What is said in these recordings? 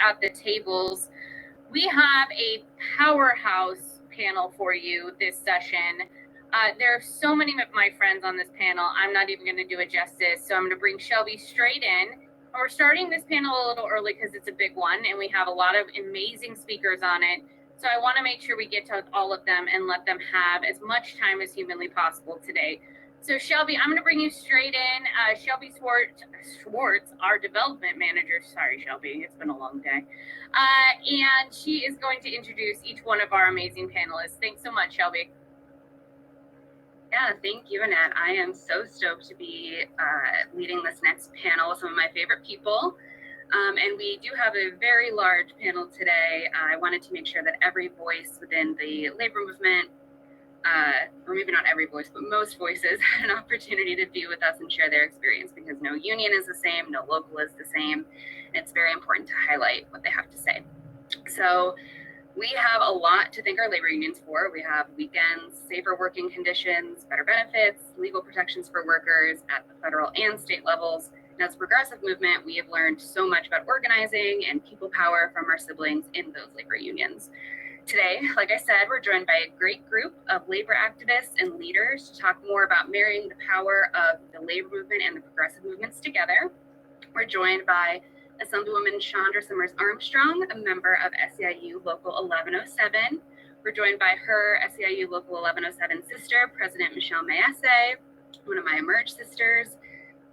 at the tables. We have a powerhouse panel for you this session. There are so many of my friends on this panel. I'm not even going to do it justice, so I'm going to bring Shelby straight in. And we're starting this panel a little early because it's a big one, and we have a lot of amazing speakers on it. So I want to make sure we get to all of them and let them have as much time as humanly possible today. So Shelby, I'm going to bring you straight in. Shelby Schwartz, our development manager. Sorry, Shelby, it's been a long day. And she is going to introduce each one of our amazing panelists. Thanks so much, Shelby. Yeah, thank you, Annette. I am so stoked to be leading this next panel with some of my favorite people. And we do have a very large panel today. I wanted to make sure that every voice within the labor movement, or maybe not every voice, but most voices had an opportunity to be with us and share their experience, because no union is the same, no local is the same. And it's very important to highlight what they have to say. So we have a lot to thank our labor unions for. We have weekends, safer working conditions, better benefits, legal protections for workers at the federal and state levels. And as a progressive movement, we have learned so much about organizing and people power from our siblings in those labor unions. Today, like I said, we're joined by a great group of labor activists and leaders to talk more about marrying the power of the labor movement and the progressive movements together. We're joined by Assemblywoman Chandra Summers Armstrong, a member of SEIU Local 1107. We're joined by her SEIU Local 1107 sister, President Michelle Mayesse, one of my Emerge sisters.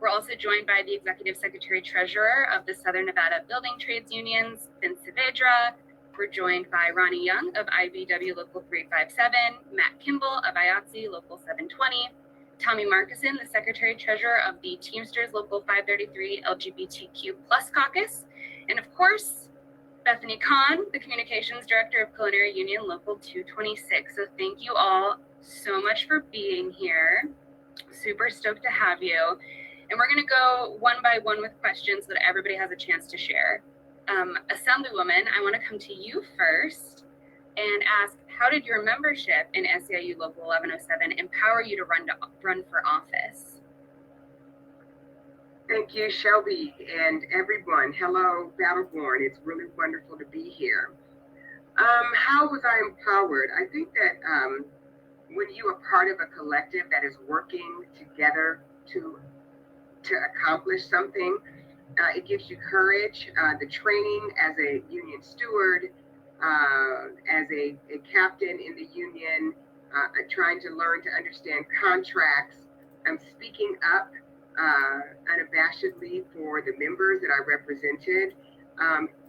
We're also joined by the Executive Secretary Treasurer of the Southern Nevada Building Trades Unions, Vince Saavedra. We're joined by Ronnie Young of IBW Local 357, Matt Kimball of IATSE Local 720, Tommy Markison, the Secretary Treasurer of the Teamsters Local 533 LGBTQ+ Caucus, and of course, Bethany Kahn, the Communications Director of Culinary Union Local 226. So thank you all so much for being here. Super stoked to have you. And we're going to go one by one with questions so that everybody has a chance to share. Assemblywoman, I want to come to you first and ask, how did your membership in SEIU Local 1107 empower you to run for office? Thank you, Shelby, and everyone. Hello, Battleborn. It's really wonderful to be here. How was I empowered? I think that when you are part of a collective that is working together to accomplish something, it gives you courage. The training as a union steward, as a captain in the union, trying to learn to understand contracts, speaking up unabashedly for the members that I represented,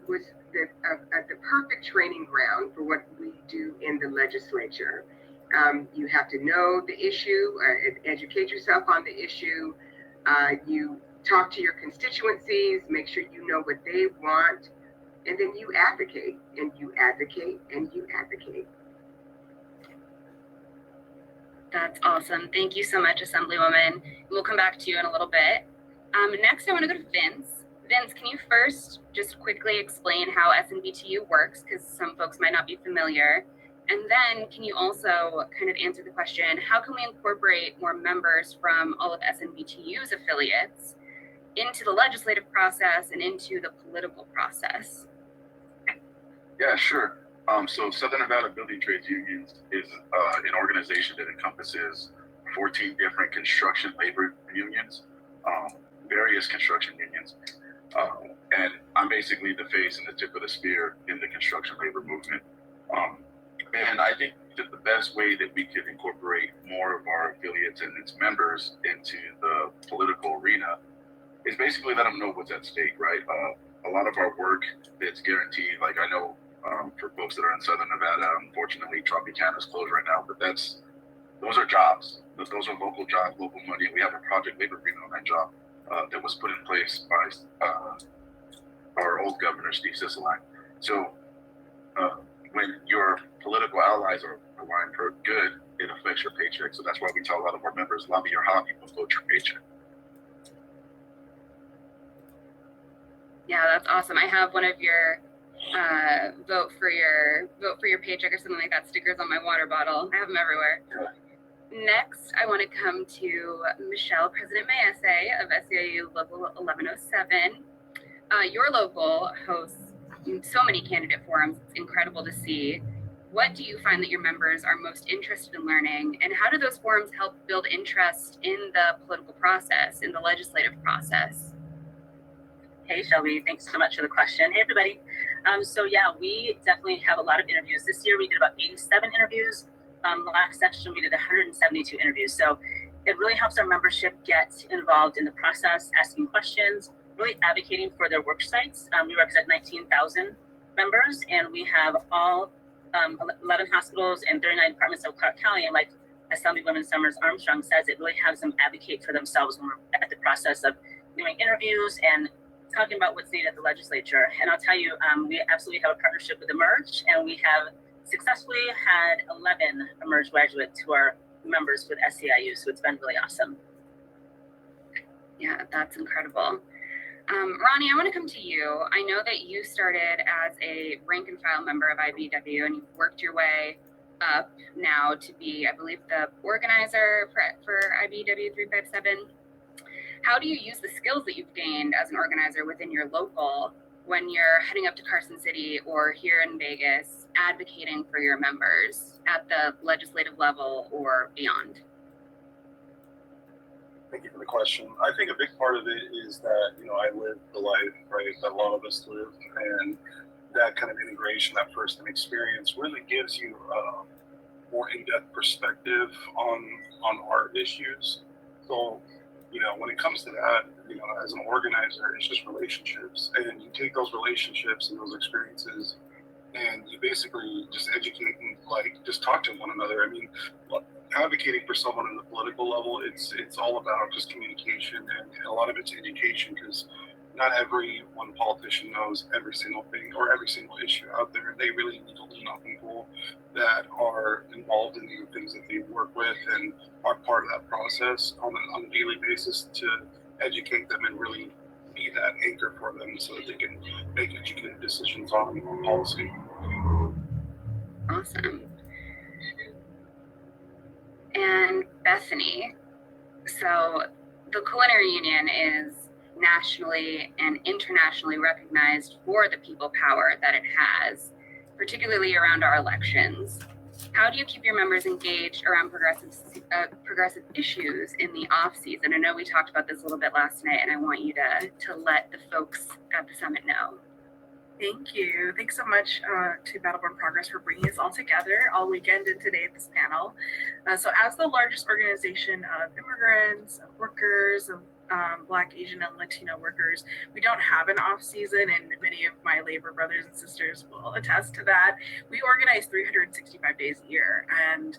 was the perfect training ground for what we do in the legislature. You have to know the issue, educate yourself on the issue. You talk to your constituencies, make sure you know what they want, and then you advocate, and you advocate, and you advocate. That's awesome. Thank you so much, Assemblywoman. We'll come back to you in a little bit. Next, I want to go to Vince. Vince, can you first just quickly explain how SNBTU works, because some folks might not be familiar? And then can you also kind of answer the question, how can we incorporate more members from all of SNBTU's affiliates into the legislative process and into the political process? Yeah, sure. So Southern Nevada Building Trades Unions is an organization that encompasses 14 different construction labor unions, various construction unions. And I'm basically the face and the tip of the spear in the construction labor movement. And I think that the best way that we could incorporate more of our affiliates and its members into the political arena is basically let them know what's at stake, right? A lot of our work that's guaranteed, like I know for folks that are in Southern Nevada, unfortunately, Tropicana is closed right now, but those are jobs. Those are local jobs, local money. We have a project labor agreement on that job that was put in place by our old governor, Steve Sisolak. So when your political allies are aligned for good, it affects your paycheck. So that's why we tell a lot of our members, lobby your hobby, but vote your paycheck. Yeah, that's awesome. I have one of your vote for your paycheck or something like that stickers on my water bottle. I have them everywhere. Next, I want to come to Michelle, President Mayesse of SEIU Local 1107. Your local hosts so many candidate forums. It's incredible to see. What do you find that your members are most interested in learning, and how do those forums help build interest in the political process, in the legislative process? Hey, Shelby, thanks so much for the question. Hey, everybody. So yeah, we definitely have a lot of interviews. This year we did about 87 interviews. Last session we did 172 interviews. So it really helps our membership get involved in the process, asking questions, really advocating for their work sites. We represent 19,000 members, and we have all 11 hospitals and 39 departments of Clark County. And like Assembly Women Summers Armstrong says, it really has them advocate for themselves when we're at the process of doing interviews and talking about what's needed at the legislature. And I'll tell you, we absolutely have a partnership with Emerge, and we have successfully had 11 Emerge graduates who are members with SEIU. So it's been really awesome. Yeah, that's incredible. Ronnie, I want to come to you. I know that you started as a rank and file member of IBEW, and you've worked your way up now to be, I believe, the organizer for IBEW 357. How do you use the skills that you've gained as an organizer within your local when you're heading up to Carson City or here in Vegas, advocating for your members at the legislative level or beyond? Thank you for the question. I think a big part of it is that, I live the life, right, that a lot of us live, and that kind of integration, that first-hand experience really gives you a more in-depth perspective on our issues. So, when it comes to that, as an organizer, it's just relationships, and you take those relationships and those experiences, and you basically just educate and just talk to one another. I mean, advocating for someone in the political level, it's all about just communication, and a lot of it's education, because not every one politician knows every single thing or every single issue out there. They really need to lean on people that are involved in the things that they work with and are part of that process on a daily basis to educate them and really be that anchor for them so that they can make educated decisions on policy. Awesome. And Bethany, so the Culinary Union is nationally and internationally recognized for the people power that it has, particularly around our elections. How do you keep your members engaged around progressive issues in the off season? I know we talked about this a little bit last night, and I want you to let the folks at the summit know. Thank you. Thanks so much to Battleborn Progress for bringing us all together all weekend and today at this panel. So as the largest organization of immigrants, of workers, of Black, Asian, and Latino workers, we don't have an off season, and many of my labor brothers and sisters will attest to that. We organize 365 days a year, and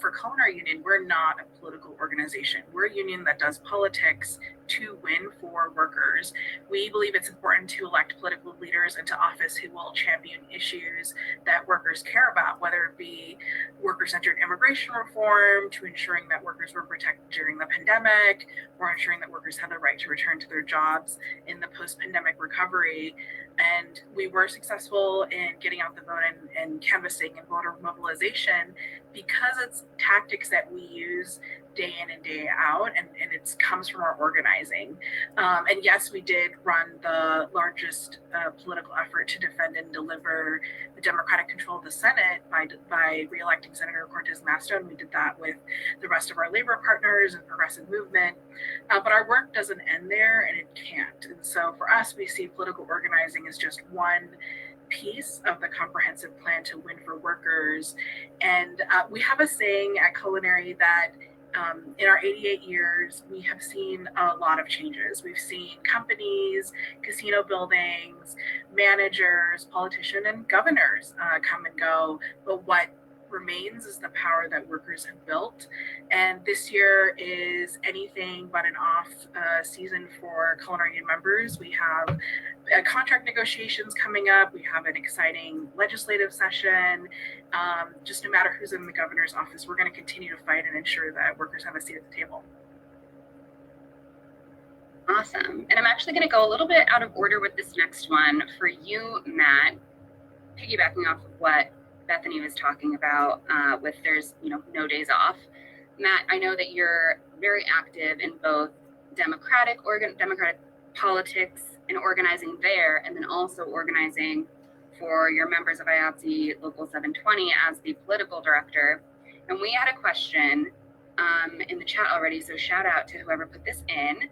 for Culinary Union, we're not a political organization. We're a union that does politics to win for workers. We believe it's important to elect political leaders into office who will champion issues that workers care about, whether it be worker-centered immigration reform, to ensuring that workers were protected during the pandemic, or ensuring that workers had the right to return to their jobs in the post-pandemic recovery. And we were successful in getting out the vote and canvassing and voter mobilization because it's tactics that we use day in and day out, and it comes from our organizing. And yes, we did run the largest political effort to defend and deliver the Democratic control of the Senate by re-electing Senator Cortez Masto, and we did that with the rest of our labor partners and progressive movement. But our work doesn't end there, and it can't. And so for us, we see political organizing as just one piece of the comprehensive plan to win for workers. And we have a saying at Culinary that in our 88 years, we have seen a lot of changes. We've seen companies, casino buildings, managers, politicians, and governors come and go. But what remains is the power that workers have built. And this year is anything but an off season for Culinary Union members. We have contract negotiations coming up. We have an exciting legislative session. Just no matter who's in the governor's office, we're going to continue to fight and ensure that workers have a seat at the table. Awesome. And I'm actually going to go a little bit out of order with this next one. For you, Matt, piggybacking off of what Bethany was talking about with there's no days off. Matt, I know that you're very active in both democratic politics and organizing there, and then also organizing for your members of IATSE Local 720 as the political director. And we had a question in the chat already, so shout out to whoever put this in.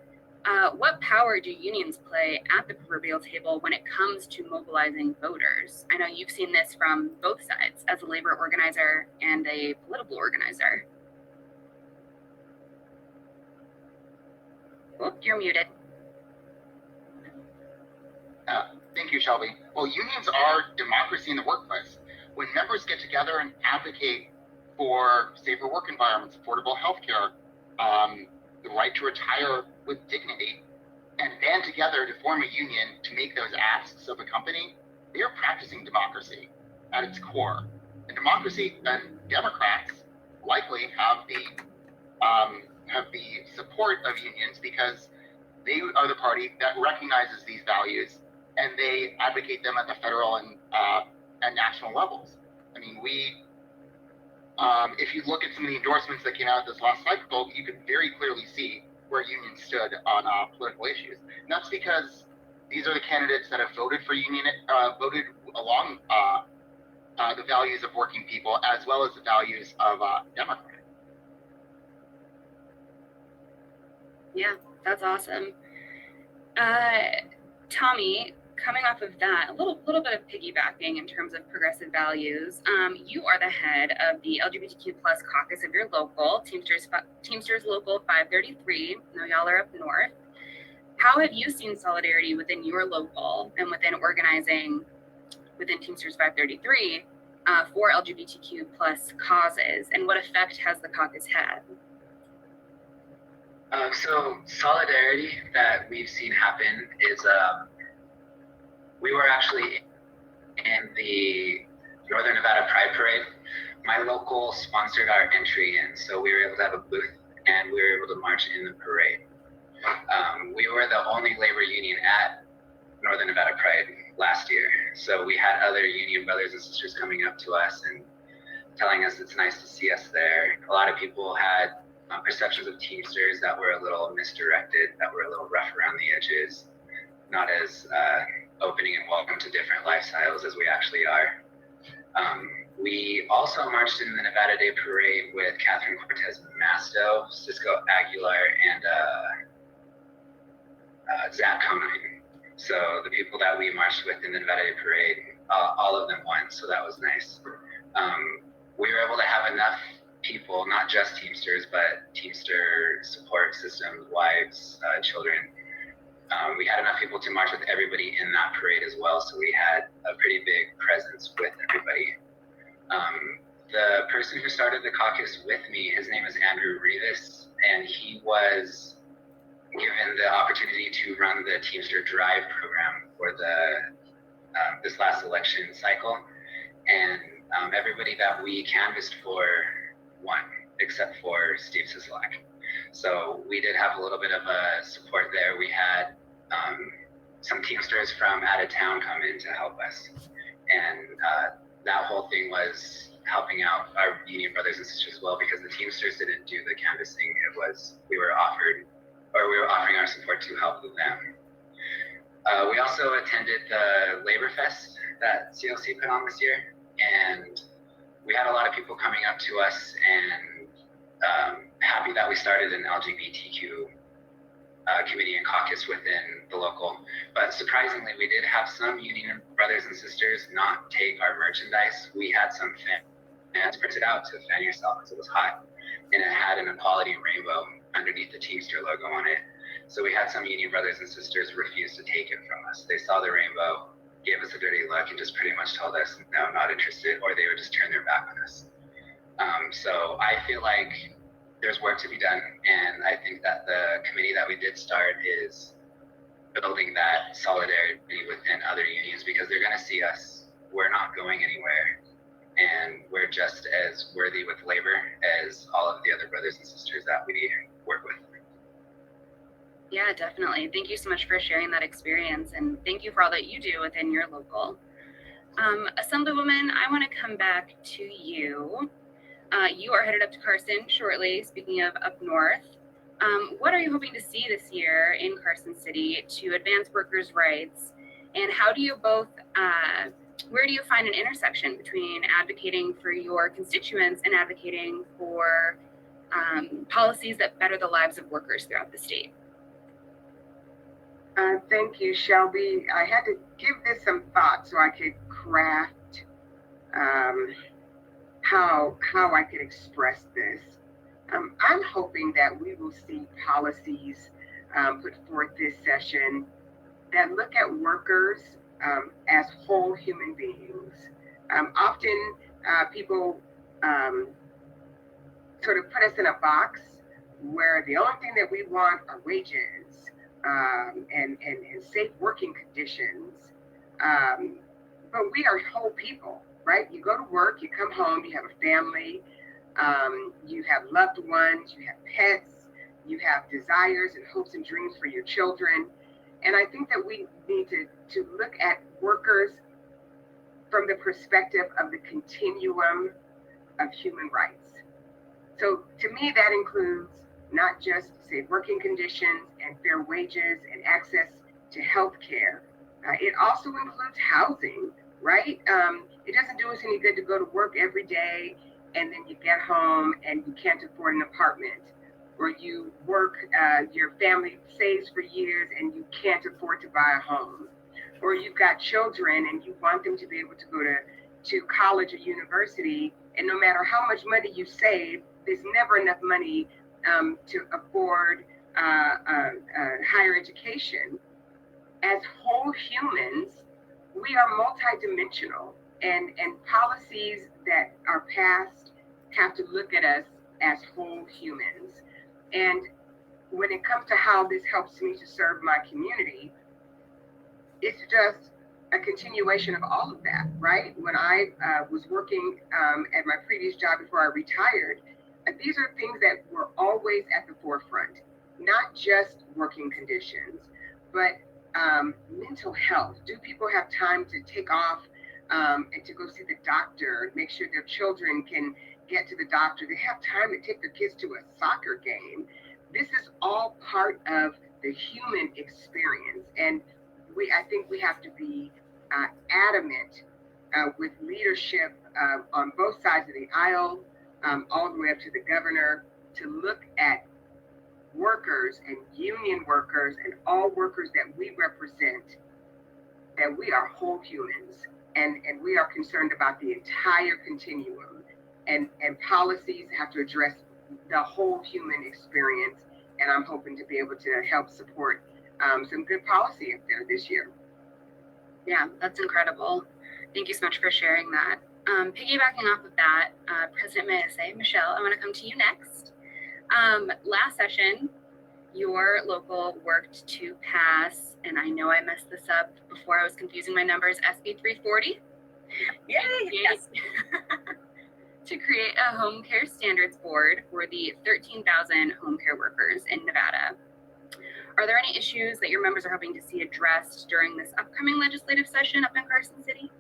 What power do unions play at the proverbial table when it comes to mobilizing voters? I know you've seen this from both sides as a labor organizer and a political organizer. Oh, you're muted. Thank you, Shelby. Well, unions are democracy in the workplace. When members get together and advocate for safer work environments, affordable health care, the right to retire with dignity, and band together to form a union to make those asks of a company, they are practicing democracy at its core. And democracy and Democrats likely have the support of unions because they are the party that recognizes these values and they advocate them at the federal and national levels. I mean, if you look at some of the endorsements that came out this last cycle, you could very clearly see where unions stood on political issues. And that's because these are the candidates that have voted for voted along the values of working people as well as the values of Democrats. Yeah, that's awesome. Tommy, coming off of that, a little bit of piggybacking in terms of progressive values. You are the head of the LGBTQ+ caucus of your local, Teamsters Local 533. I know y'all are up north. How have you seen solidarity within your local and within organizing within Teamsters 533 for LGBTQ+ causes, and what effect has the caucus had? So solidarity that we've seen happen is we were actually in the Northern Nevada Pride Parade. My local sponsored our entry in, so we were able to have a booth and we were able to march in the parade. We were the only labor union at Northern Nevada Pride last year, so we had other union brothers and sisters coming up to us and telling us it's nice to see us there. A lot of people had perceptions of Teamsters that were a little misdirected, that were a little rough around the edges, not as opening and welcome to different lifestyles as we actually are. We also marched in the Nevada Day Parade with Catherine Cortez Masto, Cisco Aguilar, and Zach Conine. So the people that we marched with in the Nevada Day Parade, all of them won, so that was nice. We were able to have enough people, not just Teamsters, but Teamster support systems, wives, children. We had enough people to march with everybody in that parade as well, so we had a pretty big presence with everybody. The person who started the caucus with me, his name is Andrew Rivas, and he was given the opportunity to run the Teamster Drive program for this last election cycle, and everybody that we canvassed for won, except for Steve Sisolak. So we did have a little bit of a support there. We had some Teamsters from out of town come in to help us. And that whole thing was helping out our union brothers and sisters as well, because the Teamsters didn't do the canvassing. It was, we were offering our support to help with them. We also attended the Labor Fest that CLC put on this year, and we had a lot of people coming up to us and happy that we started an LGBTQ committee and caucus within the local. But surprisingly, we did have some union brothers and sisters not take our merchandise. We had some fans printed out to fan yourself because it was hot, and it had an equality rainbow underneath the Teamster logo on it. So we had some union brothers and sisters refuse to take it from us. They saw the rainbow, gave us a dirty look, and just pretty much told us, no, not interested, or they would just turn their back on us. So I feel like there's work to be done, and I think that the committee that we did start is building that solidarity within other unions, because they're going to see us. We're not going anywhere, and we're just as worthy with labor as all of the other brothers and sisters that we work with. Yeah, definitely. Thank you so much for sharing that experience, and thank you for all that you do within your local. Assemblywoman, I want to come back to you. You are headed up to Carson shortly, speaking of up north. What are you hoping to see this year in Carson City to advance workers' rights? And how do you both, where do you find an intersection between advocating for your constituents and advocating for policies that better the lives of workers throughout the state? Thank you, Shelby. I had to give this some thought so I could craft how I could express this. I'm hoping that we will see policies put forth this session that look at workers as whole human beings. Often people sort of put us in a box where the only thing that we want are wages and safe working conditions. But we are whole people, right? You go to work, you come home, you have a family, you have loved ones, you have pets, you have desires and hopes and dreams for your children. And I think that we need to look at workers from the perspective of the continuum of human rights. So to me, that includes not just safe working conditions and fair wages and access to health care. It also includes housing, right? It doesn't do us any good to go to work every day and then you get home and you can't afford an apartment, or you work, your family saves for years and you can't afford to buy a home, or you've got children and you want them to be able to go to college or university, and no matter how much money you save, there's never enough money to afford higher education. As whole humans, we are multidimensional, and policies that are passed have to look at us as whole humans. And when it comes to how this helps me to serve my community, it's just a continuation of all of that, right? When I was working at my previous job before I retired, these are things that were always at the forefront, not just working conditions, but mental health. Do people have time to take off and to go see the doctor, make sure their children can get to the doctor? They have time to take their kids to a soccer game. This is all part of the human experience. And I think we have to be adamant with leadership on both sides of the aisle, all the way up to the governor, to look at workers and union workers and all workers that we represent, that we are whole humans, and we are concerned about the entire continuum, and policies have to address the whole human experience. And I'm hoping to be able to help support some good policy up there this year. Yeah, that's incredible. Thank you so much for sharing that. Piggybacking off of that, President Mayese, Michelle, I want to come to you next. Last session, your local worked to pass, and I know I messed this up before I was confusing my numbers, SB 340. Yay! Yes. To create a home care standards board for the 13,000 home care workers in Nevada. Are there any issues that your members are hoping to see addressed during this upcoming legislative session up in Carson City?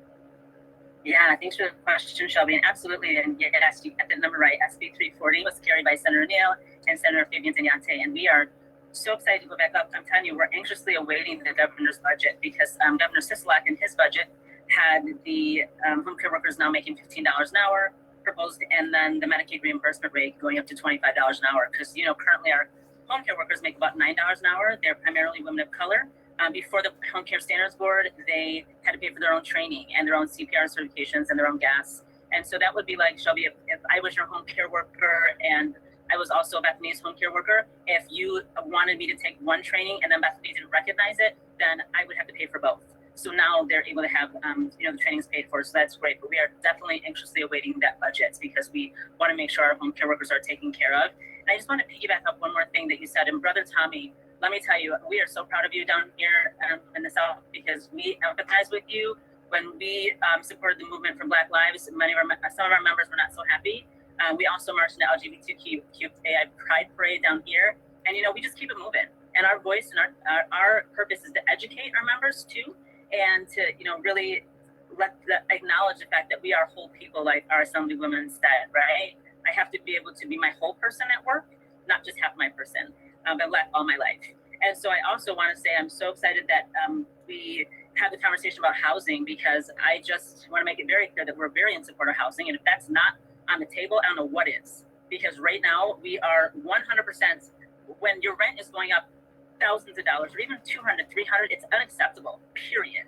Yeah, thanks for the question, Shelby. And absolutely, and yes, you got the number right. SB 340 was carried by Senator Neal and Senator Fabian Zignante, and we are so excited to go back up. I'm telling you, we're anxiously awaiting the governor's budget, because Governor Sisolak in his budget had the home care workers now making $15 an hour proposed, and then the Medicaid reimbursement rate going up to $25 an hour. Because currently our home care workers make about $9 an hour. They're primarily women of color. Before the Home Care Standards Board, they had to pay for their own training and their own CPR certifications and their own gas. And so that would be like, Shelby, if I was your home care worker and I was also a Bethany's home care worker, if you wanted me to take one training and then Bethany didn't recognize it, then I would have to pay for both. So now they're able to have, the trainings paid for. So that's great. But we are definitely anxiously awaiting that budget, because we want to make sure our home care workers are taken care of. And I just want to piggyback up one more thing that you said. And Brother Tommy, let me tell you, we are so proud of you down here in the South, because we empathize with you. When we supported the movement for Black Lives, some of our members were not so happy. We also marched in the LGBTQAI Pride Parade down here. And, we just keep it moving. And our voice and our purpose is to educate our members too, and to, really acknowledge the fact that we are whole people, like our Assemblywoman said, right? I have to be able to be my whole person at work, not just half my person. been left all my life. And so I also want to say I'm so excited that we have the conversation about housing, because I just want to make it very clear that we're very in support of housing. And if that's not on the table, I don't know what is. Because right now we are 100%, when your rent is going up thousands of dollars or even 200, 300, it's unacceptable, period.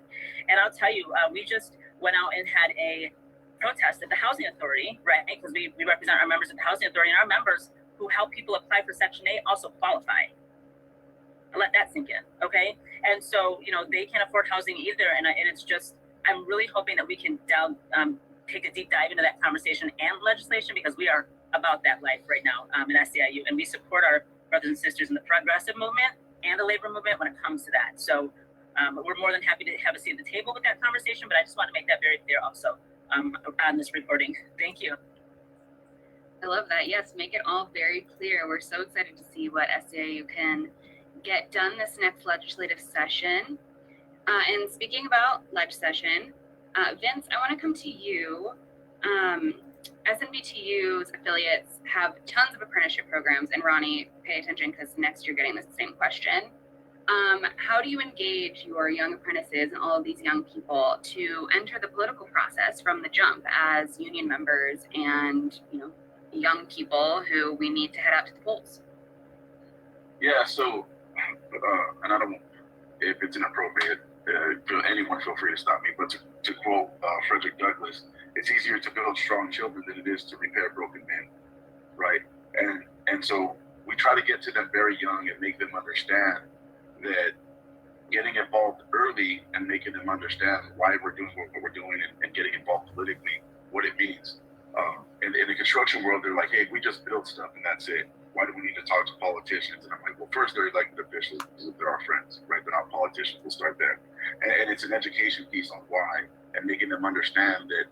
And I'll tell you, we just went out and had a protest at the Housing Authority, right? Because we represent our members at the Housing Authority, and our members who help people apply for Section 8 also qualify. Let that sink in, okay? And so, they can't afford housing either, and it's just, I'm really hoping that we can take a deep dive into that conversation and legislation, because we are about that life right now in SEIU, and we support our brothers and sisters in the progressive movement and the labor movement when it comes to that. So we're more than happy to have a seat at the table with that conversation, but I just want to make that very clear also on this recording. Thank you. I love that. Yes, make it all very clear. We're so excited to see what SEIU can get done this next legislative session. And speaking about legislation, Vince, I want to come to you. SNBTU's affiliates have tons of apprenticeship programs, and Ronnie, pay attention because next you're getting the same question. How do you engage your young apprentices and all of these young people to enter the political process from the jump as union members and, young people who we need to head out to the polls? Yeah, so, and I don't, if it's inappropriate, anyone feel free to stop me, but to quote Frederick Douglass, it's easier to build strong children than it is to repair broken men, right? And so we try to get to them very young and make them understand that getting involved early and making them understand why we're doing what we're doing and getting involved politically, what it means. In the construction world, they're like, hey, we just build stuff and that's it. Why do we need to talk to politicians? And I'm like, well, first they're elected officials, they're our friends, right? They're not politicians, we'll start there. And it's an education piece on why, and making them understand that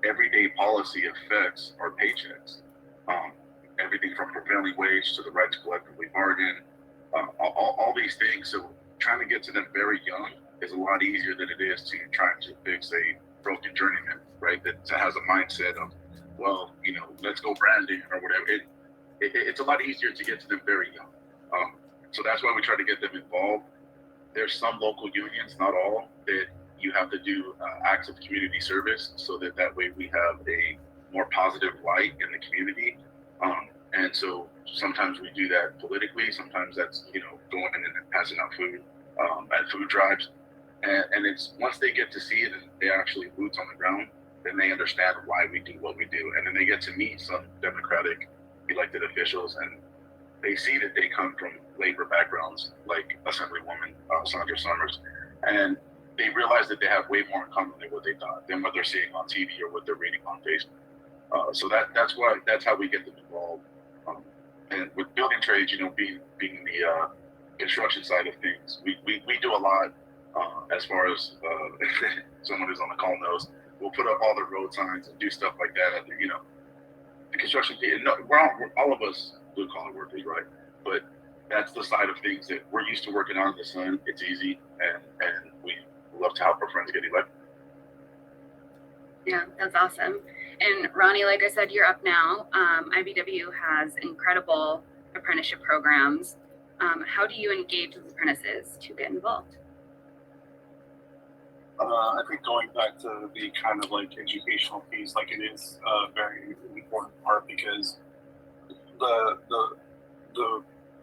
everyday policy affects our paychecks. Everything from prevailing wage to the right to collectively bargain, all these things. So trying to get to them very young is a lot easier than it is to trying to fix a broken journeyman, right? That has a mindset of, well, let's go branding or whatever. It's a lot easier to get to them very young. So that's why we try to get them involved. There's some local unions, not all, that you have to do acts of community service so that way we have a more positive light in the community. And so sometimes we do that politically. Sometimes that's, going in and passing out food at food drives. And it's once they get to see it and they actually boots on the ground, then they understand why we do what we do. And then they get to meet some Democratic elected officials, and they see that they come from labor backgrounds like Assemblywoman Sandra Summers, and they realize that they have way more in common than what they thought, than what they're seeing on TV or what they're reading on Facebook. So that's how we get them involved. And with building trades, being the construction side of things, we do a lot as far as someone who's on the call knows. We'll put up all the road signs and do stuff like that. The construction, we're all of us blue collar workers, right? But that's the side of things that we're used to working on in the sun. It's easy, and we love to help our friends get elected. Yeah, that's awesome. And Ronnie, like I said, you're up now. IBW has incredible apprenticeship programs. How do you engage with apprentices to get involved? I think going back to the kind of like educational piece, like it is a very important part, because the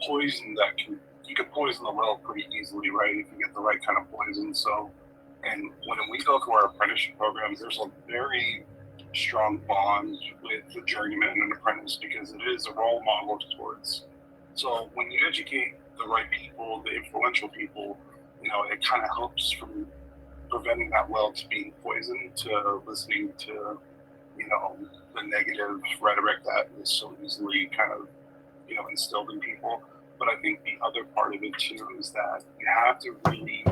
poison that you can poison the well pretty easily, right? If you get the right kind of poison. So, and when we go through our apprenticeship programs, there's a very strong bond with the journeyman and apprentice, because it is a role model towards. So when you educate the right people, the influential people, it kind of helps from preventing that well to being poisoned, to listening to, the negative rhetoric that is so easily kind of, instilled in people. But I think the other part of it too is that you have to really,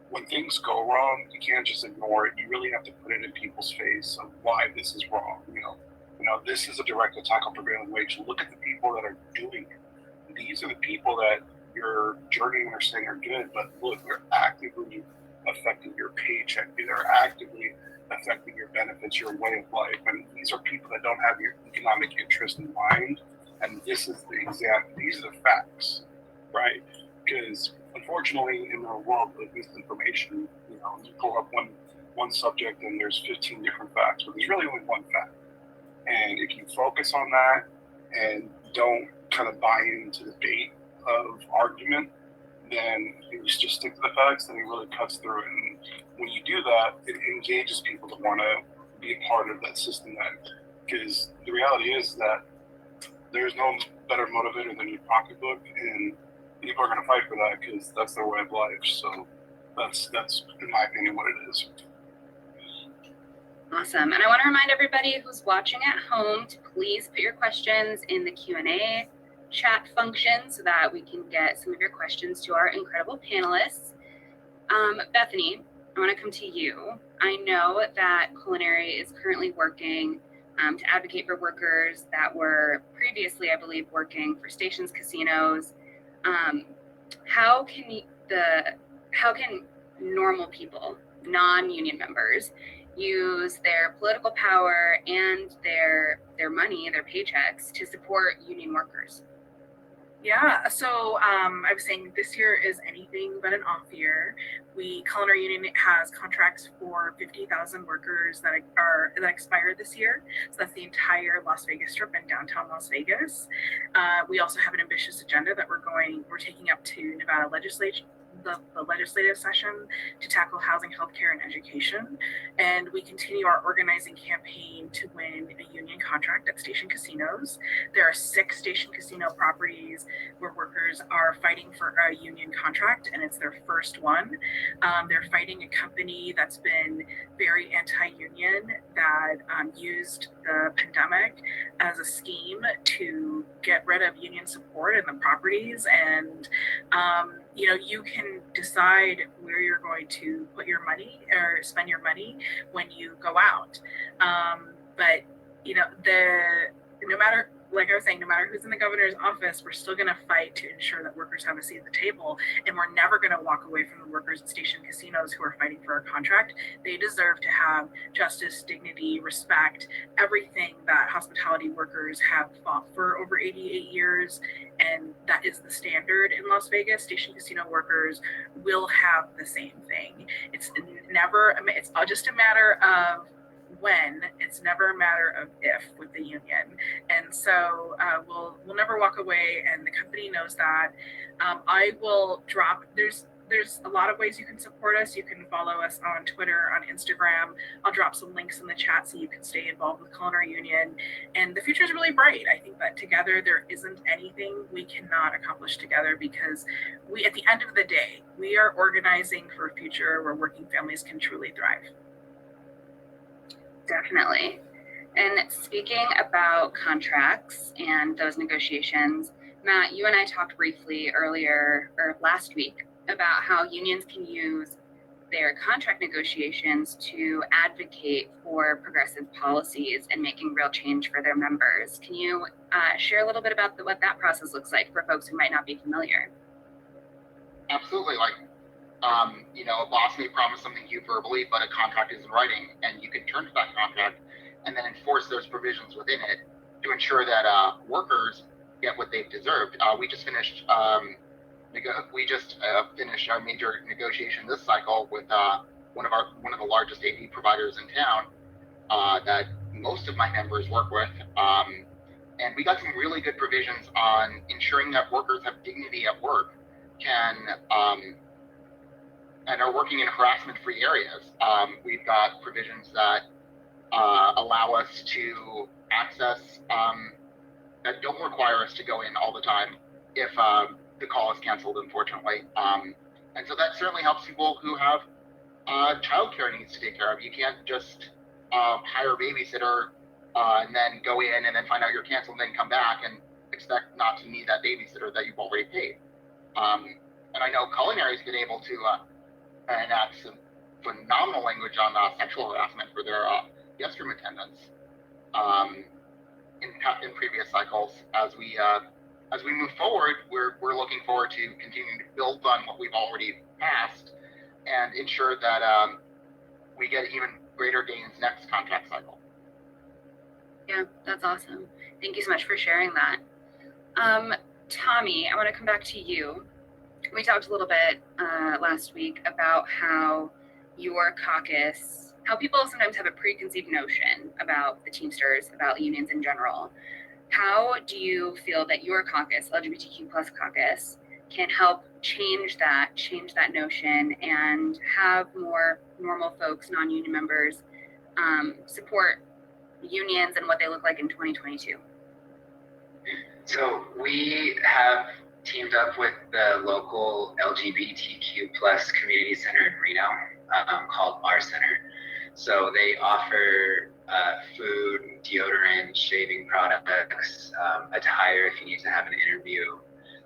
when things go wrong, you can't just ignore it. You really have to put it in people's face of why this is wrong. This is a direct attack on prevailing wage. Look at the people that are doing it. These are the people that your journeymen are saying are good, but look, they're actively affecting your paycheck. They're actively affecting your benefits, your way of life. And these are people that don't have your economic interest in mind. And these are the facts. right? Because unfortunately, in the world of misinformation, you pull up one subject and there's 15 different facts, but there's really only one fact. And if you focus on that and don't kind of buy into the bait of argument, then you just stick to the facts, then it really cuts through it. And when you do that, it engages people to want to be a part of that system. Because the reality is that there's no better motivator than your pocketbook, and people are going to fight for that because that's their way of life. So that's in my opinion what it is. Awesome. And I want to remind everybody who's watching at home to please put your questions in the Q&A chat function so that we can get some of your questions to our incredible panelists. Bethany, I want to come to you. I know that Culinary is currently working to advocate for workers that were previously, I believe, working for Stations Casinos. How can normal people, non-union members, use their political power and their money, their paychecks, to support union workers? Yeah, so I was saying this year is anything but an off year. Culinary Union has contracts for 50,000 workers that expire this year. So that's the entire Las Vegas Strip and downtown Las Vegas. We also have an ambitious agenda that we're taking up to Nevada legislature. The legislative session to tackle housing, healthcare, and education. And we continue our organizing campaign to win a union contract at Station Casinos. There are 6 Station Casino properties where workers are fighting for a union contract, and it's their first one. They're fighting a company that's been very anti-union that used the pandemic as a scheme to get rid of union support in the properties. And you can decide where you're going to put your money or spend your money when you go out. But no matter, like I was saying, no matter who's in the governor's office, we're still going to fight to ensure that workers have a seat at the table. And we're never going to walk away from the workers at Station Casinos who are fighting for a contract. They deserve to have justice, dignity, respect, everything that hospitality workers have fought for over 88 years. And that is the standard in Las Vegas. Station Casino workers will have the same thing. It's just a matter of when, it's never a matter of if with the union. And so we'll never walk away, and the company knows that. I will drop, there's a lot of ways you can support us. You can follow us on Twitter, on Instagram. I'll drop some links in the chat so you can stay involved with Culinary Union. And the future is really bright. I think that together there isn't anything we cannot accomplish together, because at the end of the day, we are organizing for a future where working families can truly thrive. Definitely. And speaking about contracts and those negotiations, Matt, you and I talked briefly last week about how unions can use their contract negotiations to advocate for progressive policies and making real change for their members. Can you share a little bit about what that process looks like for folks who might not be familiar? Absolutely. A boss may promise something to you verbally, but a contract is in writing, and you can turn to that contract and then enforce those provisions within it to ensure that workers get what they've deserved. We just finished our major negotiation this cycle with one of the largest AV providers in town that most of my members work with, and we got some really good provisions on ensuring that workers have dignity at work, and are working in harassment-free areas. We've got provisions that allow us to access, that don't require us to go in all the time if the call is canceled, unfortunately. And so that certainly helps people who have childcare needs to take care of. You can't just hire a babysitter and then go in and then find out you're canceled and then come back and expect not to need that babysitter that you've already paid. And I know Culinary's been able to enact some phenomenal language on sexual harassment for their guest room attendants in previous cycles. As we move forward, we're looking forward to continuing to build on what we've already passed and ensure that we get even greater gains next contract cycle. Yeah, that's awesome. Thank you so much for sharing that. Tommy, I want to come back to you. We talked a little bit last week about how your caucus, how people sometimes have a preconceived notion about the Teamsters, about unions in general. How do you feel that your caucus, LGBTQ plus caucus, can help change that notion and have more normal folks, non-union members, support unions and what they look like in 2022? So we have teamed up with the local LGBTQ plus community center in Reno called Our Center. So they offer food, deodorant, shaving products, attire if you need to have an interview,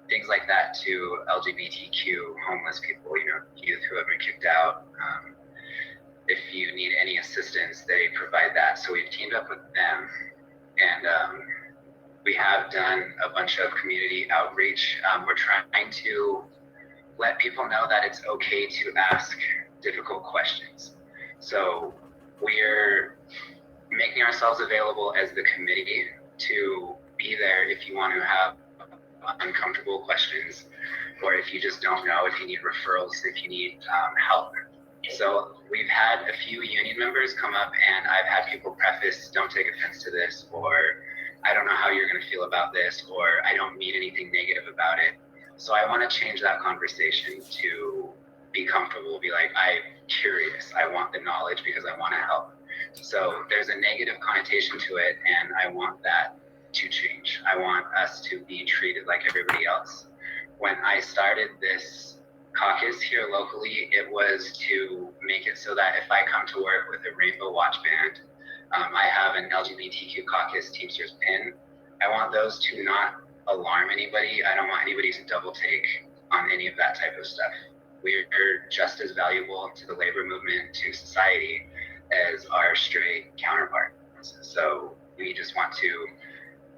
things like that to LGBTQ homeless people, youth who have been kicked out. If you need any assistance, they provide that. So we've teamed up with them, and we have done a bunch of community outreach. We're trying to let people know that it's okay to ask difficult questions. So we're making ourselves available as the committee to be there if you want to have uncomfortable questions, or if you just don't know, if you need referrals, if you need help. So we've had a few union members come up, and I've had people preface, don't take offense to this, or I don't know how you're going to feel about this, or I don't mean anything negative about it. So I want to change that conversation to be comfortable, be like, I'm curious, I want the knowledge because I want to help. So there's a negative connotation to it, and I want that to change. I want us to be treated like everybody else. When I started this caucus here locally, it was to make it so that if I come to work with a rainbow watch band, I have an LGBTQ caucus Teamsters pin. I want those to not alarm anybody. I don't want anybody to double take on any of that type of stuff. We're just as valuable to the labor movement, to society, as our straight counterparts. So we just want to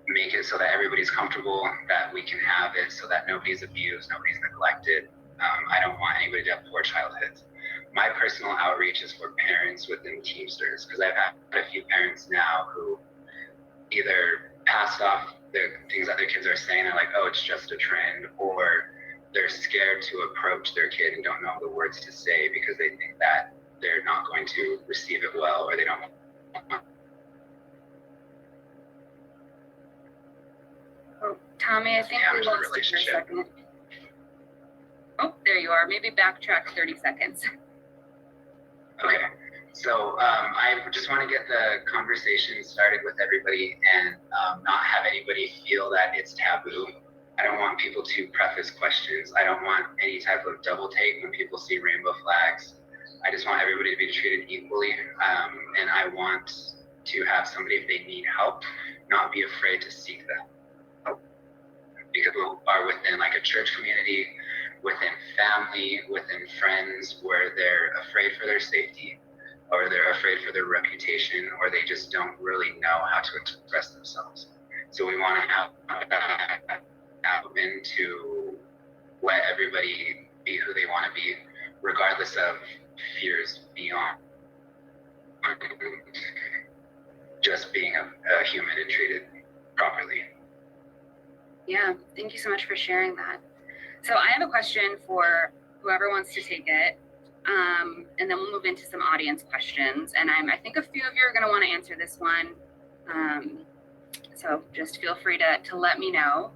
make it so that everybody's comfortable, that we can have it so that nobody's abused, nobody's neglected. I don't want anybody to have poor childhoods. My personal outreach is for parents within Teamsters, because I've had a few parents now who either passed off the things that their kids are saying, they're like, oh, it's just a trend, or they're scared to approach their kid and don't know the words to say because they think that they're not going to receive it well, or they don't. Oh, Tommy, I think we lost you for a second. Oh, there you are. Maybe backtrack 30 seconds. Okay, so I just want to get the conversation started with everybody and not have anybody feel that it's taboo. I don't want people to preface questions. I don't want any type of double take when people see rainbow flags. I just want everybody to be treated equally, and I want to have somebody, if they need help, not be afraid to seek that help. Because we are within like a church community, within family, within friends, where they're afraid for their safety, or they're afraid for their reputation, or they just don't really know how to express themselves. So we want to have open to let everybody be who they want to be, regardless of fears beyond just being a human and treated properly. Yeah, thank you so much for sharing that. So I have a question for whoever wants to take it, and then we'll move into some audience questions. And I think a few of you are going to want to answer this one, so just feel free to let me know.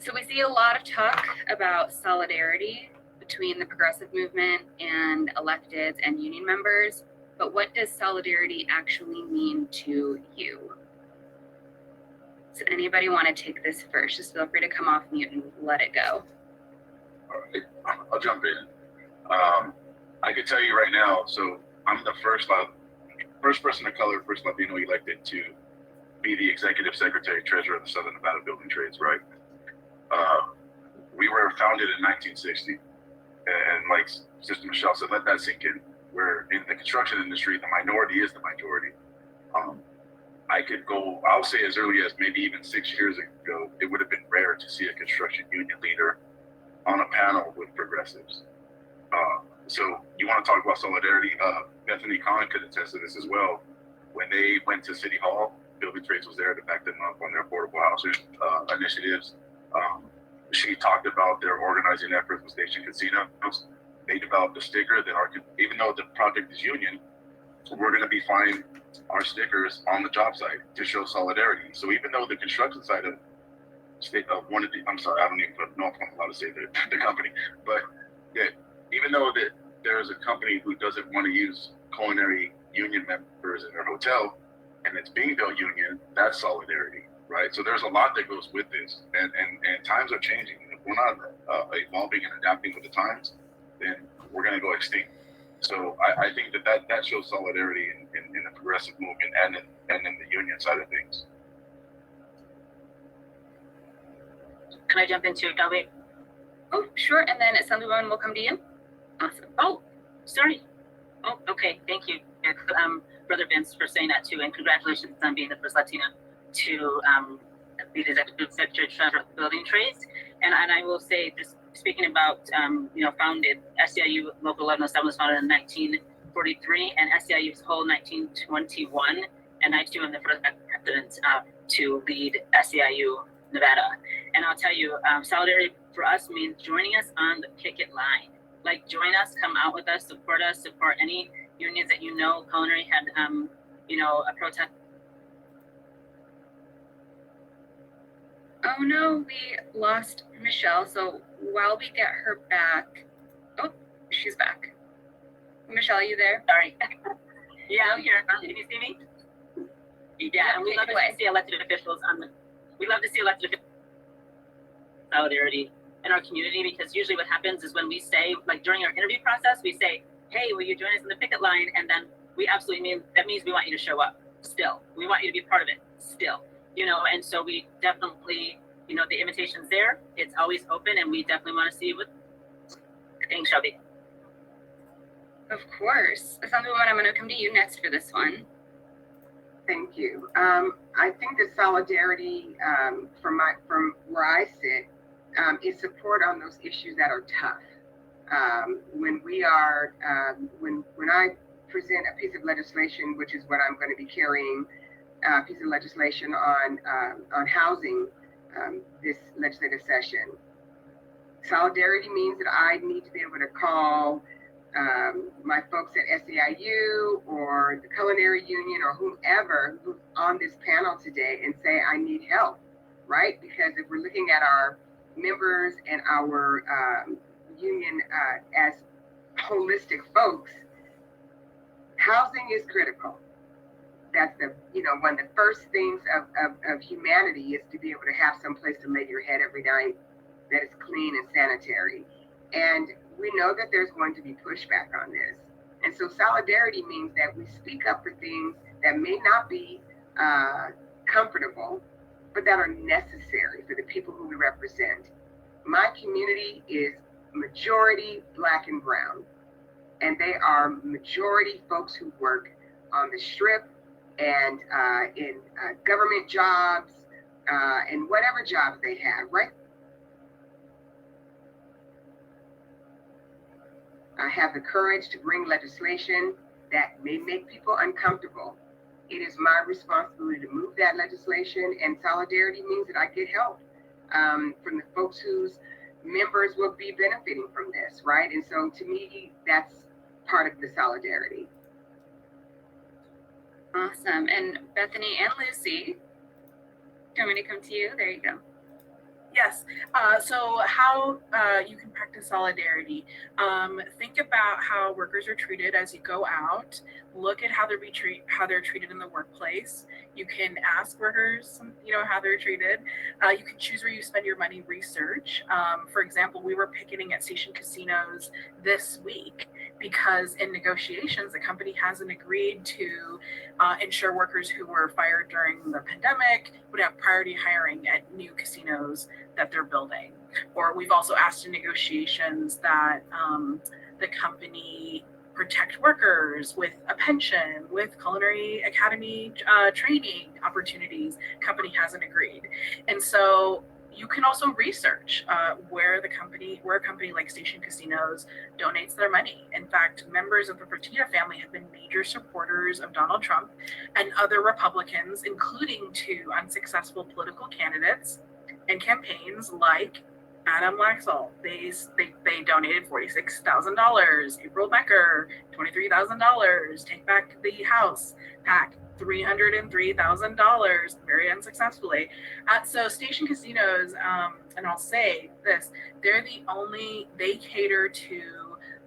So we see a lot of talk about solidarity between the progressive movement and electeds and union members, but what does solidarity actually mean to you? So anybody want to take this first? Just feel free to come off mute and let it go. All right, I'll jump in. I can tell you right now, so I'm the first person of color, first Latino elected to be the executive secretary treasurer of the Southern Nevada Building Trades, right? We were founded in 1960, and like Sister Michelle said, let that sink in. We're in the construction industry, the minority is the majority. I'll say as early as maybe even 6 years ago, it would have been rare to see a construction union leader on a panel with progressives. So you want to talk about solidarity? Bethany Kahn could attest to this as well. When they went to City Hall, Building Trades was there to back them up on their affordable housing initiatives. she talked about their organizing efforts with Station Casinos. They developed a sticker that even though the project is union, we're going to be flying our stickers on the job site to show solidarity. So even though the construction side of one of the, I'm sorry, I don't even know if I'm allowed to say the company, but that even though that there's a company who doesn't want to use culinary union members in their hotel and it's being built union, that's solidarity, right? So there's a lot that goes with this, and times are changing. If we're not evolving and adapting with the times, then we're going to go extinct. So I think that shows solidarity in the progressive movement and in the union side of things. Can I jump into Shelby? Oh, sure. And then Assemblywoman will come to you. Awesome. Oh, sorry. Oh, okay. Thank you, Brother Vince, for saying that too, and congratulations on being the first Latina to be the executive secretary treasurer of building trades. And I will say, just speaking about founded SEIU Local 1107 was founded in 1943, and SEIU was whole 1921. And I too am the first president to lead SEIU Nevada. And I'll tell you, solidarity for us means joining us on the picket line. Like, join us, come out with us, support any unions that culinary had, a protest. Oh no, we lost Michelle. So while we get her back, oh, she's back. Michelle, are you there? Sorry. Yeah, I'm here. Can you see me? Yeah, and we love to see elected officials solidarity in our community, because usually what happens is when we say, like during our interview process, we say, hey, will you join us in the picket line? And then we absolutely mean, that means we want you to show up still. We want you to be part of it still, and so we definitely, the invitation's there. It's always open, and we definitely want to see what things shall be. Of course. Assemblywoman, I'm going to come to you next for this one. Thank you. I think the solidarity from where I sit is support on those issues that are tough. When I present a piece of legislation, which is what I'm going to be carrying, a piece of legislation on housing this legislative session, solidarity means that I need to be able to call my folks at SEIU or the Culinary Union or whomever who's on this panel today and say, I need help, right? Because if we're looking at our members and our union as holistic folks, housing is critical. That's one of the first things of humanity is to be able to have some place to lay your head every night that is clean and sanitary. And we know that there's going to be pushback on this. And so solidarity means that we speak up for things that may not be comfortable, but that are necessary for the people who we represent. My community is majority Black and brown, and they are majority folks who work on the Strip and in government jobs and whatever jobs they have, right? I have the courage to bring legislation that may make people uncomfortable. It is my responsibility to move that legislation, and solidarity means that I get help from the folks whose members will be benefiting from this, right? And so to me, that's part of the solidarity. Awesome. And Bethany and Lucy, do you want me to come to you? There you go. Yes. So how you can practice solidarity. Think about how workers are treated as you go out. Look at how they're treated in the workplace. You can ask workers, how they're treated. You can choose where you spend your money. Research. For example, we were picketing at Station Casinos this week because in negotiations, the company hasn't agreed to ensure workers who were fired during the pandemic would have priority hiring at new casinos that they're building. Or we've also asked in negotiations that the company protect workers with a pension, with culinary academy training opportunities. Company hasn't agreed. And so you can also research where a company like Station Casinos donates their money. In fact, members of the Fertitta family have been major supporters of Donald Trump and other Republicans, including 2 unsuccessful political candidates and campaigns like Adam Laxalt, they donated $46,000. April Becker, $23,000. Take Back the House PAC, $303,000, very unsuccessfully. So Station Casinos, and I'll say this, they cater to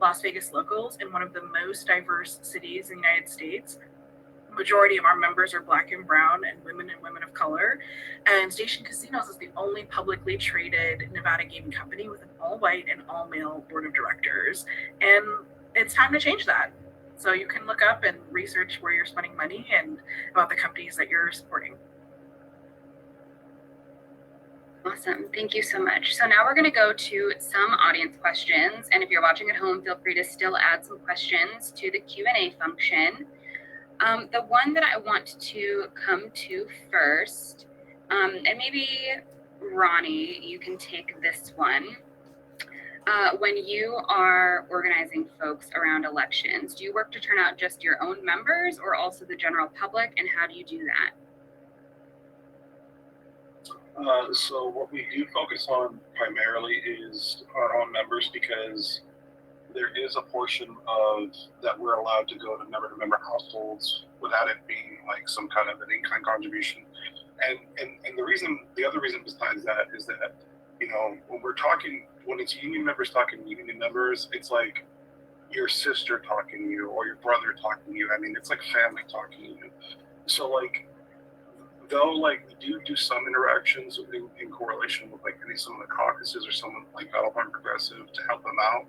Las Vegas locals in one of the most diverse cities in the United States. Majority of our members are Black and brown and women of color. And Station Casinos is the only publicly traded Nevada gaming company with an all-white and all-male board of directors. And it's time to change that. So you can look up and research where you're spending money and about the companies that you're supporting. Awesome. Thank you so much. So now we're going to go to some audience questions. And if you're watching at home, feel free to still add some questions to the Q&A function. The one that I want to come to first, and maybe Ronnie, you can take this one. When you are organizing folks around elections, do you work to turn out just your own members or also the general public, and how do you do that? So what we do focus on primarily is our own members, because there is a portion of that we're allowed to go to member households without it being like some kind of an in-kind contribution. And the other reason besides that is that, you know, when it's union members talking to union members, it's like your sister talking to you or your brother talking to you. I mean, it's like family talking to you. So like, though, like we do some interactions in correlation with like maybe some of the caucuses or someone like Battleborn Progressive to help them out,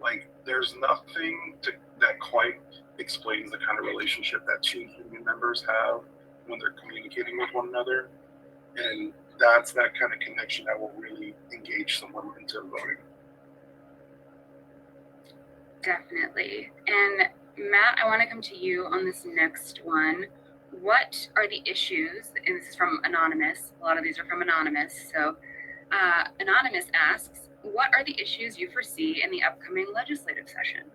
like there's nothing that quite explains the kind of relationship that two union members have when they're communicating with one another. And that's that kind of connection that will really engage someone into voting. Definitely. And Matt, I want to come to you on this next one. What are the issues, and this is from Anonymous, a lot of these are from Anonymous, so Anonymous asks, what are the issues you foresee in the upcoming legislative session?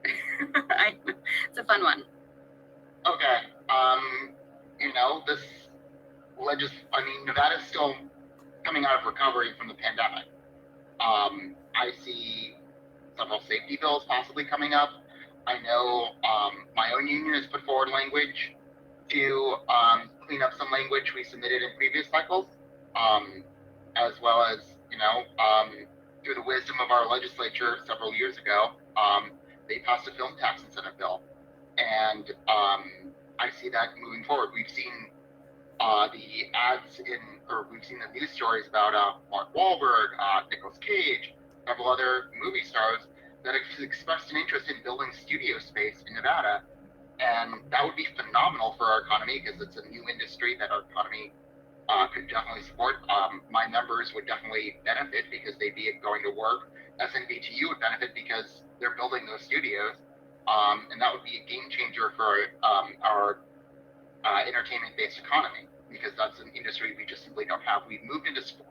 It's a fun one. Okay. You know, Nevada's still coming out of recovery from the pandemic. I see several safety bills possibly coming up. I know my own union has put forward language to clean up some language we submitted in previous cycles, as well as, you know, through the wisdom of our legislature several years ago, they passed a film tax incentive bill. And I see that moving forward. We've seen the ads we've seen the news stories about Mark Wahlberg, Nicolas Cage, several other movie stars that have expressed an interest in building studio space in Nevada. And that would be phenomenal for our economy because it's a new industry that our economy could definitely support. My members would definitely benefit because they'd be going to work. SNVTU would benefit because they're building those studios. And that would be a game changer for our entertainment-based economy, because that's an industry we just simply don't have. We've moved into sport.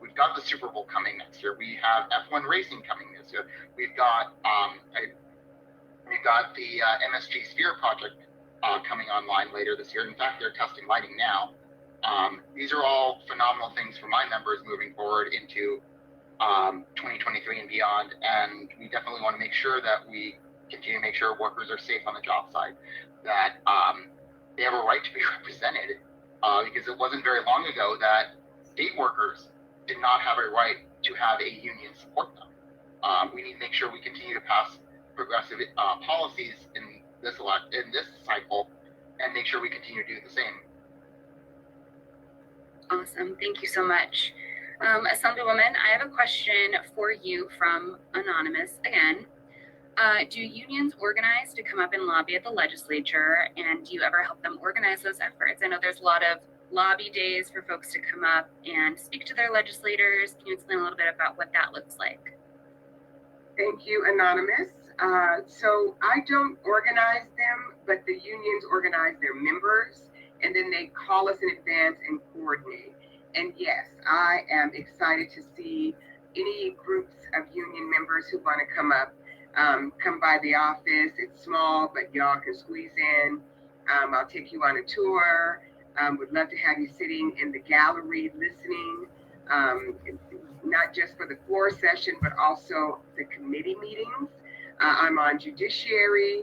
We've got the Super Bowl coming next year. We have F1 racing coming this year. We've got the MSG Sphere project coming online later this year. In fact, they're testing lighting now. These are all phenomenal things for my members moving forward into 2023 and beyond. And we definitely want to make sure that we continue to make sure workers are safe on the job site, that they have a right to be represented, because it wasn't very long ago that state workers did not have a right to have a union support them. We need to make sure we continue to pass progressive policies in this cycle and make sure we continue to do the same. Awesome. Thank you so much. Assemblywoman, I have a question for you from Anonymous again. Do unions organize to come up and lobby at the legislature, and do you ever help them organize those efforts? I know there's a lot of lobby days for folks to come up and speak to their legislators. Can you explain a little bit about what that looks like? Thank you, Anonymous. So I don't organize them, but the unions organize their members, and then they call us in advance and coordinate. And yes, I am excited to see any groups of union members who want to come up, come by the office. It's small, but y'all can squeeze in. I'll take you on a tour. Would love to have you sitting in the gallery listening. not just for the floor session, but also the committee meetings. I'm on Judiciary,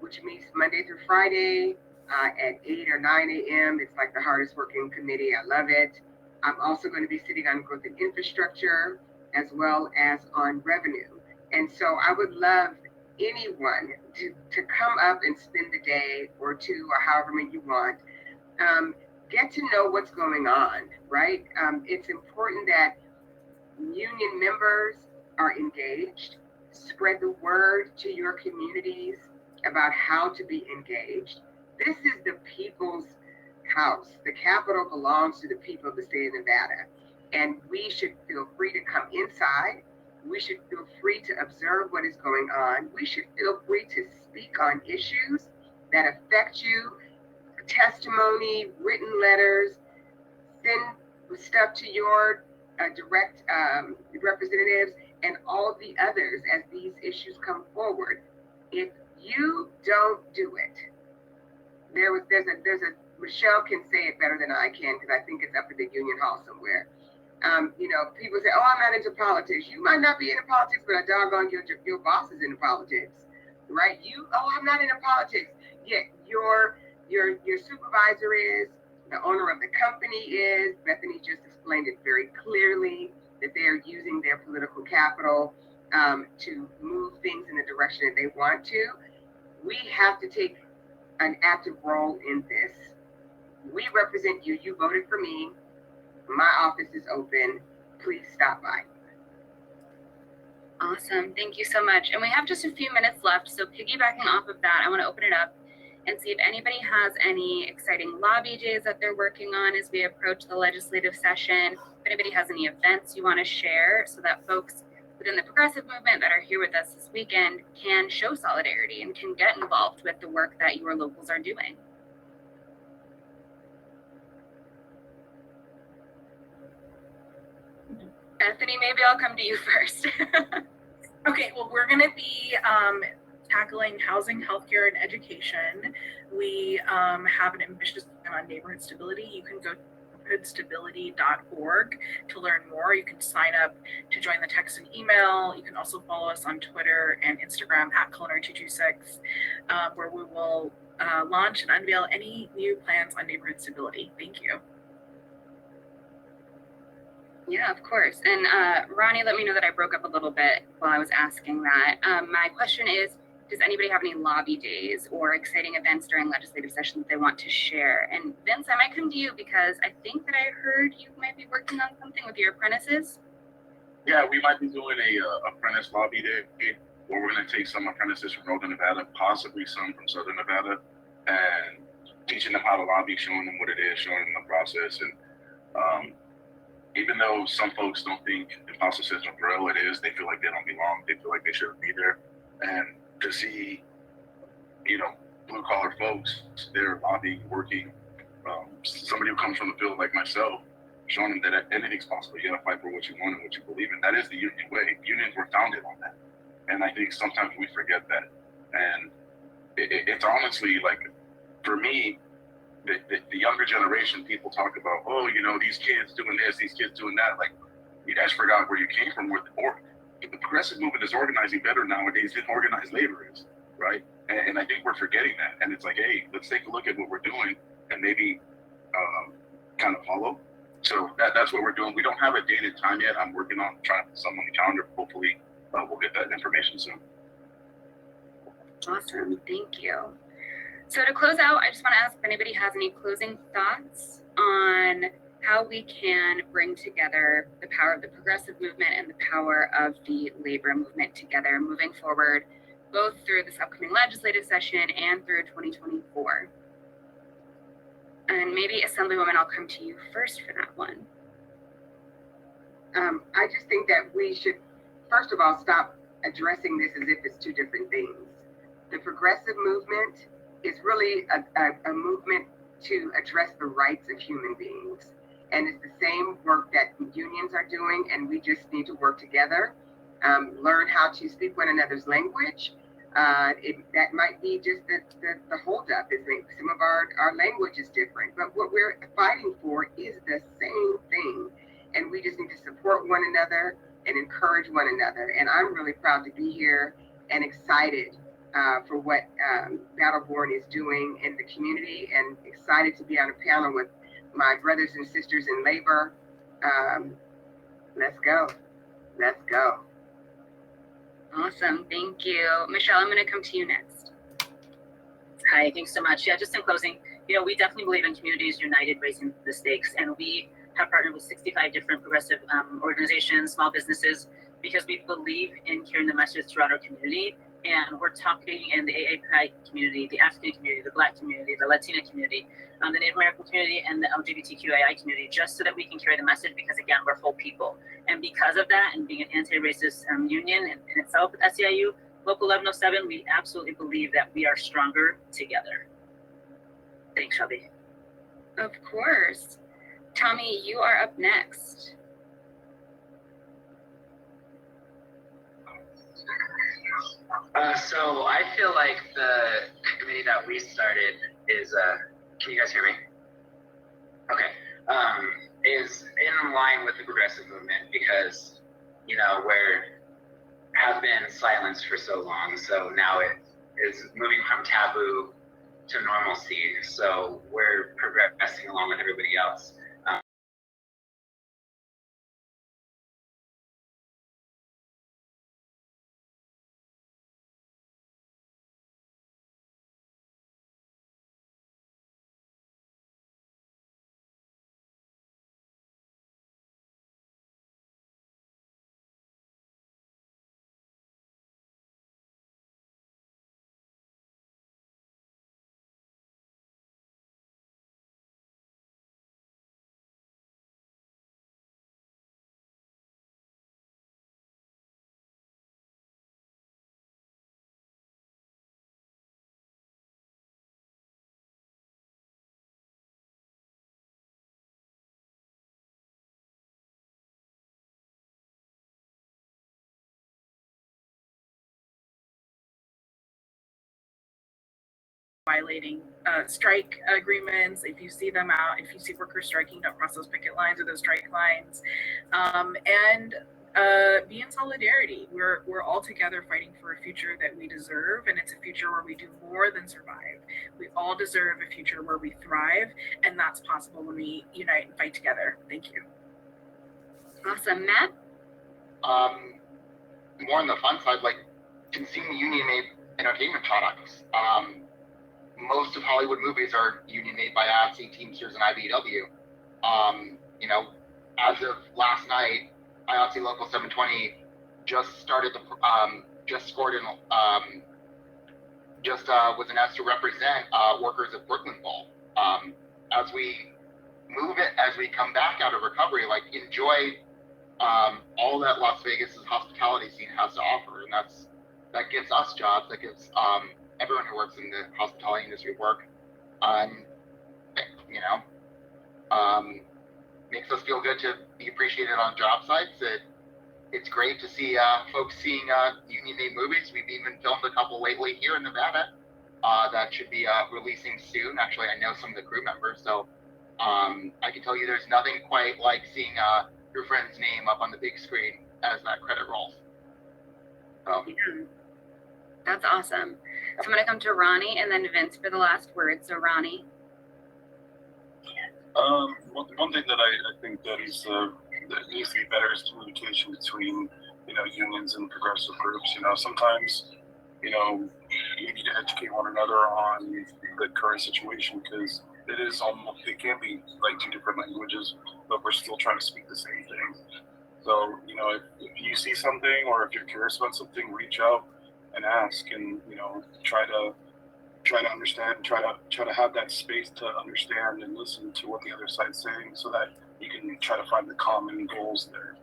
which meets Monday through Friday at 8 or 9 a.m. It's like the hardest working committee. I love it. I'm also going to be sitting on Growth and Infrastructure as well as on Revenue. And so I would love anyone to come up and spend the day or two or however many you want. Get to know what's going on, right? It's important that union members are engaged. Spread the word to your communities about how to be engaged. This is the people's house. The Capitol belongs to the people of the state of Nevada. And we should feel free to come inside. We should feel free to observe what is going on. We should feel free to speak on issues that affect you, testimony, written letters, send stuff to your direct representatives and all the others as these issues come forward. If you don't do it, there's a Michelle can say it better than I can because I think it's up at the Union Hall somewhere. People say, "Oh, I'm not into politics." You might not be into politics, but a doggone your boss is into politics, right? I'm not into politics. Yet your supervisor is, the owner of the company is. Bethany just explained it very clearly that they are using their political capital to move things in the direction that they want to. We have to take an active role in this. We represent you. You voted for me. My office is open. Please stop by. Awesome. Thank you so much. And we have just a few minutes left. So piggybacking off of that, I want to open it up and see if anybody has any exciting lobby days that they're working on as we approach the legislative session. If anybody has any events you want to share so that folks within the progressive movement that are here with us this weekend can show solidarity and can get involved with the work that your locals are doing. Bethany, maybe I'll come to you first. Okay, well, we're going to be tackling housing, healthcare, and education. We have an ambitious plan on neighborhood stability. You can go to neighborhoodstability.org to learn more. You can sign up to join the text and email. You can also follow us on Twitter and Instagram at Culinary226, where we will launch and unveil any new plans on neighborhood stability. Thank you. Yeah, of course. And Ronnie, let me know that I broke up a little bit while I was asking that. My question is, does anybody have any lobby days or exciting events during legislative session that they want to share? And Vince, I might come to you because I think that I heard you might be working on something with your apprentices. Yeah, we might be doing a apprentice lobby day where we're going to take some apprentices from Northern Nevada, possibly some from Southern Nevada, and teaching them how to lobby, showing them what it is, showing them the process. And even though some folks don't think imposter syndrome real, it is. They feel like they don't belong. They feel like they shouldn't be there. And to see, blue collar folks, they're lobbying, working. Somebody who comes from the field like myself, showing them that anything's possible. You gotta fight for what you want and what you believe in. That is the union way. Unions were founded on that. And I think sometimes we forget that. And it's honestly like, for me, the younger generation, people talk about, these kids doing this, these kids doing that. Like, you guys forgot where you came from. The progressive movement is organizing better nowadays than organized labor is, right? And I think we're forgetting that. And it's like, hey, let's take a look at what we're doing and maybe kind of follow. So that's what we're doing. We don't have a dated time yet. I'm working on trying to put something on the calendar. Hopefully, we'll get that information soon. Awesome. Thank you. So to close out, I just want to ask if anybody has any closing thoughts on how we can bring together the power of the progressive movement and the power of the labor movement together moving forward, both through this upcoming legislative session and through 2024. And maybe Assemblywoman, I'll come to you first for that one. I just think that we should, first of all, stop addressing this as if it's two different things. The progressive movement is really a movement to address the rights of human beings. And it's the same work that unions are doing, and we just need to work together, learn how to speak one another's language. That might be just the holdup, is that some of our language is different, but what we're fighting for is the same thing. and we just need to support one another and encourage one another. And I'm really proud to be here and excited for what Battleborn is doing in the community, and excited to be on a panel with my brothers and sisters in labor. Let's go. Let's go. Awesome. Thank you. Michelle, I'm going to come to you next. Hi, thanks so much. Yeah, just in closing, we definitely believe in communities united, raising the stakes, and we have partnered with 65 different progressive organizations, small businesses, because we believe in carrying the message throughout our community. And we're talking in the AAPI community, the African community, the Black community, the Latina community, the Native American community, and the LGBTQII community, just so that we can carry the message, because again, we're whole people. And because of that, and being an anti-racist union in itself with SEIU, Local 1107, we absolutely believe that we are stronger together. Thanks, Shelby. Of course. Tommy, you are up next. So I feel like the committee that we started is, can you guys hear me? Okay. Is in line with the progressive movement, because, we're have been silenced for so long. So now it is moving from taboo to normalcy. So we're progressing along with everybody else. Violating strike agreements. If you see them out, if you see workers striking, don't cross those picket lines or those strike lines, and be in solidarity. We're all together fighting for a future that we deserve, and it's a future where we do more than survive. We all deserve a future where we thrive, and that's possible when we unite and fight together. Thank you. Awesome. Matt? More on the fun side, like consume union-made entertainment products. Most of Hollywood movies are union-made by IATSE, Teamsters, and IBEW. As of last night, IATSE Local 720 just started just scored in, was announced to represent workers at Brooklyn Bowl. As we come back out of recovery, enjoy all that Las Vegas's hospitality scene has to offer, and that gives us jobs, that gives everyone who works in the hospitality industry work, makes us feel good to be appreciated on job sites. It's great to see folks seeing union-made movies. We've even filmed a couple lately here in Nevada that should be releasing soon. Actually, I know some of the crew members, so I can tell you there's nothing quite like seeing your friend's name up on the big screen as that credit rolls. So. Yeah. That's awesome. So I'm going to come to Ronnie and then Vince for the last word. So Ronnie. One thing that I think that needs to be better is communication between unions and progressive groups. Sometimes we need to educate one another on the current situation, because it can be like two different languages, but we're still trying to speak the same thing. So if you see something, or if you're curious about something, reach out and ask, and try to understand, try to have that space to understand and listen to what the other side's saying, so that you can try to find the common goals there.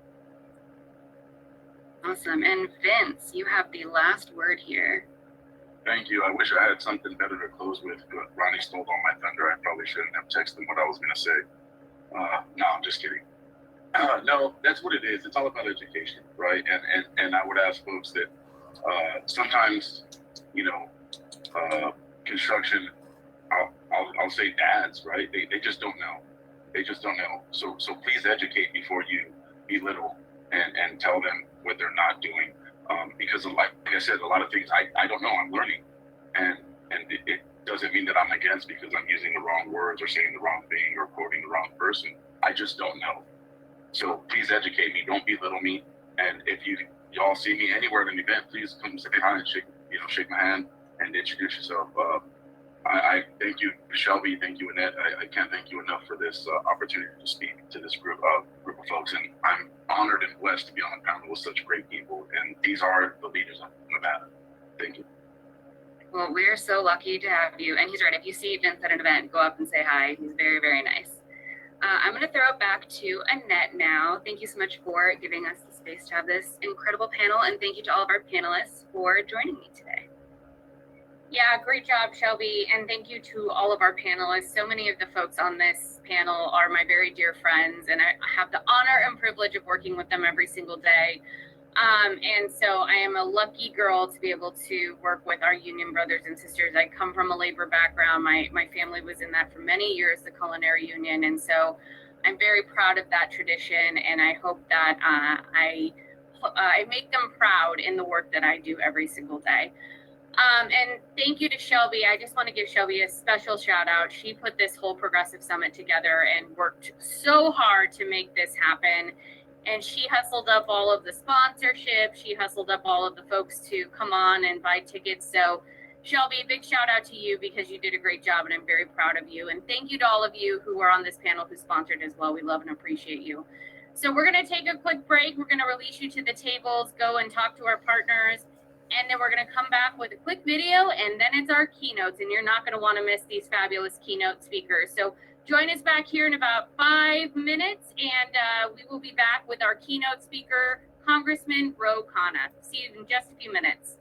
Awesome. And Vince, you have the last word here. Thank you. I wish I had something better to close with, but Ronnie stole all my thunder. I probably shouldn't have texted him what I was going to say. No, I'm just kidding. No, that's what it is. It's all about education, right? And I would ask folks that sometimes, construction, I'll say dads, right? They just don't know. They just don't know. So please educate before you belittle and tell them what they're not doing. Because like I said, a lot of things I don't know. I'm learning, and it doesn't mean that I'm against because I'm using the wrong words or saying the wrong thing or quoting the wrong person. I just don't know. So please educate me. Don't belittle me. And if y'all see me anywhere at an event, please come say hi and shake my hand and introduce yourself. I thank you, Shelby. Thank you, Annette. I can't thank you enough for this opportunity to speak to this group of folks. And I'm honored and blessed to be on the panel with such great people. And these are the leaders of Nevada. Thank you. Well, we're so lucky to have you. And he's right. If you see Vince at an event, go up and say hi. He's very, very nice. I'm going to throw it back to Annette now. Thank you so much for giving us the space to have this incredible panel. And thank you to all of our panelists for joining me today. Yeah, great job, Shelby. And thank you to all of our panelists. So many of the folks on this panel are my very dear friends, and I have the honor and privilege of working with them every single day. And so I am a lucky girl to be able to work with our union brothers and sisters. I come from a labor background. My family was in that for many years, the culinary union. And so I'm very proud of that tradition. And I hope that I make them proud in the work that I do every single day. And thank you to Shelby. I just want to give Shelby a special shout out. She put this whole Progressive Summit together and worked so hard to make this happen. And she hustled up all of the sponsorship. She hustled up all of the folks to come on and buy tickets. So Shelby, big shout out to you because you did a great job and I'm very proud of you. And thank you to all of you who were on this panel who sponsored as well. We love and appreciate you. So we're going to take a quick break. We're going to release you to the tables, go and talk to our partners. And then we're going to come back with a quick video, and then it's our keynotes, and you're not going to want to miss these fabulous keynote speakers. So join us back here in about 5 minutes, and we will be back with our keynote speaker, Congressman Ro Khanna. See you in just a few minutes.